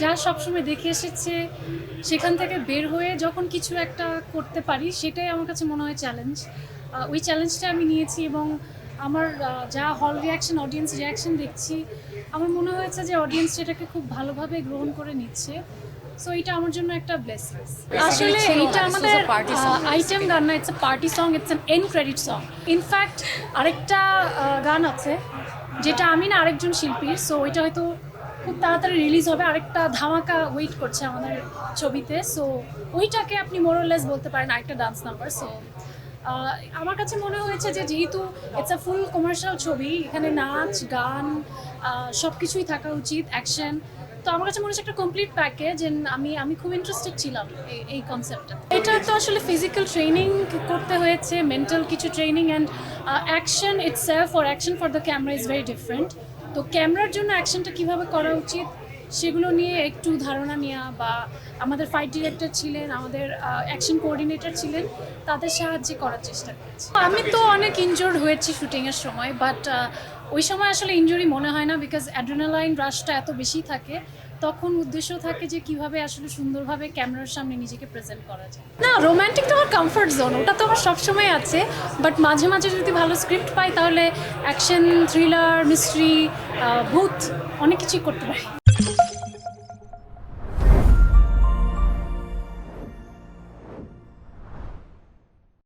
যা সবসময় দেখে এসেছে সেখান থেকে বের হয়ে যখন কিছু একটা করতে পারি সেটাই আমার কাছে মনে হয় চ্যালেঞ্জ। ওই চ্যালেঞ্জটা আমি নিয়েছি এবং আমার যা হল রিয়াকশন, অডিয়েন্স রিয়াকশন দেখছি, আমার মনে হয়েছে যে অডিয়েন্স সেটাকে খুব ভালোভাবে গ্রহণ করে নিচ্ছে। সো এটা আমার জন্য একটা ব্লেসিং। আসলে এইটা আমাদের আইটেম গান না, it's a party song, it's an end credit song. In fact আরেকটা গান আছে যেটা আমি না আরেকজন শিল্পীর, সো ওইটা হয়তো খুব তাড়াতাড়ি রিলিজ হবে। আরেকটা ধামাকা ওয়েট করছে আমাদের ছবিতে, সো ওইটাকে আপনি মোরলেস বলতে পারেন আরেকটা ডান্স নাম্বার। সো আমার কাছে মনে হয়েছে যে যেহেতু ইটস আ ফুল কমার্শিয়াল ছবি, এখানে নাচ গান সব কিছুই থাকা উচিত, অ্যাকশন, তো আমার কাছে মনে হচ্ছে একটা কমপ্লিট প্যাকেজ। আমি খুব ইন্টারেস্টেড ছিলাম এই কনসেপ্টটা। এটা তো আসলে ফিজিক্যাল ট্রেনিং করতে হয়েছে, মেন্টাল কিছু training, and action itself or action for the camera is very different. তো ক্যামেরার জন্য অ্যাকশনটা কীভাবে করা উচিত সেগুলো নিয়ে একটু ধারণা নেওয়া, বা আমাদের ফাইট ডিরেক্টর ছিলেন, আমাদের অ্যাকশন কোঅর্ডিনেটর ছিলেন, তাদের সাহায্যে করার চেষ্টা করেছি। আমি তো অনেক ইনজোর্ড হয়েছি শুটিংয়ের সময়, বাট ওই সময় আসলে ইনজুরি মনে হয় না, বিকজ অ্যাড্রেনালাইন রাশটা এত বেশি থাকে। তখন উদ্দেশ্য থাকে যে কিভাবে আসলে সুন্দরভাবে ক্যামেরার সামনে নিজেকে প্রেজেন্ট করা যায়। না, রোম্যান্টিক তো আমার কমফর্ট জোন, ওটা তো আমার সবসময় আছে, বাট মাঝে মাঝে যদি ভালো স্ক্রিপ্ট পাই তাহলে অ্যাকশন, থ্রিলার, মিস্ট্রি, ভূত অনেক কিছুই করতে পারি।